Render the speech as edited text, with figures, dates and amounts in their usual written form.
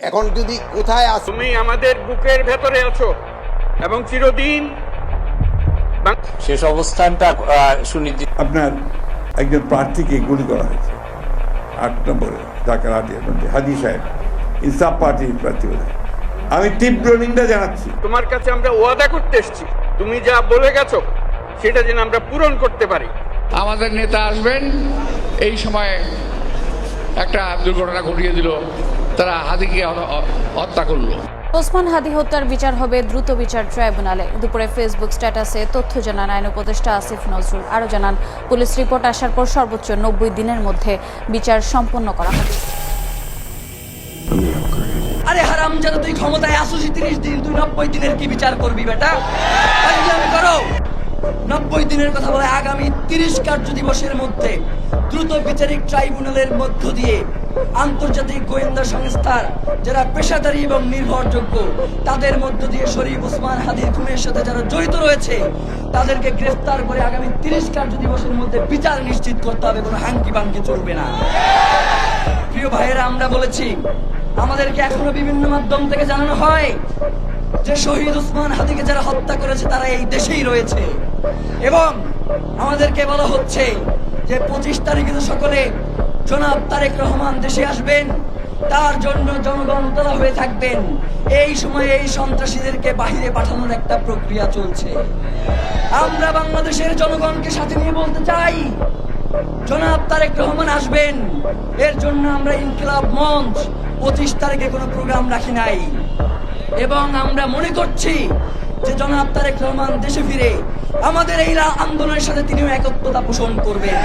এখন যদি কোথায় আছো, তুমি আমাদের বুকের ভেতরে আছো এবং চিরদিন শেষ অবস্থানটা সুনিশ্চিত। আপনার একজন প্রার্থীকে গুলি করা হয়েছে 8 নম্বরে ঢাকার হাদি সাহেব, ইনসাফ পার্টির প্রার্থী বলে। আমি তীব্র নিন্দা জানাচ্ছি। তোমার কাছে আমরা ওয়াদা করতে এসেছি, তুমি যা বলে গেছো সেটা যেন আমরা পূরণ করতে পারি। আমাদের নেতা আসবেন, এই সময় একটা দুর্ঘটনা ঘটিয়ে দিল, তারা হাদিকে হত্যা করলো। ওসমান হাদি হত্যার বিচার হবে দ্রুত বিচার ট্রাইব্যুনালে। দুপুরে ফেসবুক স্ট্যাটাসে তথ্য জানান আইন উপদেষ্টা আসিফ নজরুল। আরও জানান, পুলিশ রিপোর্ট আসার পর সর্বোচ্চ 90 দিনের মধ্যে বিচার সম্পন্ন করা হবে। আরে হারাম, যারা তুই ক্ষমতায় আসছিস 30 দিন, তুই 90 দিনের কি বিচার করবি বেটা? করো 90 দিনের কথা বলে আগামী 30 কার্য দিবসের মধ্যে দ্রুত বিচারিক ট্রাইব্যুনালের মধ্য দিয়ে আন্তর্জাতিক গোয়েন্দা সংস্থার যারা পেশাদারী এবং নির্ভরযোগ্য তাদের মধ্য দিয়ে শরীফ ওসমান হাদির খুনের সাথে যারা জড়িত রয়েছে তাদেরকে গ্রেফতার করে আগামী 30 কার্য দিবসের মধ্যে বিচার নিশ্চিত করতে হবে। কোনো হাঙ্কি পাঙ্কি চলবে না। প্রিয় ভাইয়েরা, আমরা বলেছি, আমাদেরকে এখনো বিভিন্ন মাধ্যম থেকে জানানো হয় যে শহীদ ওসমান হাদিকে যারা হত্যা করেছে তারা এই দেশেই রয়েছে, এবং আমাদেরকে বলা হচ্ছে যে 25 তারিখে সকলে জনাব তারেক রহমান দেশে আসবেন, তার জন্য জনগণ উতলা হয়ে থাকবেন। এই সময়ে এই সন্ত্রাসীদেরকে বাহিরে পাঠানোর একটা প্রক্রিয়া চলছে। আমরা বাংলাদেশের জনগণকে সাথে নিয়ে বলতে চাই, জনাব তারেক রহমান আসবেন, এর জন্য আমরা ইনকিলাব মঞ্চ 25 তারিখে কোনো প্রোগ্রাম রাখি নাই, এবং আমরা মনে করছি যে জনাব তারেক রহমান দেশে ফিরে আমাদের এই আন্দোলনের সাথে তিনিও একত্রতা পোষণ করবেন।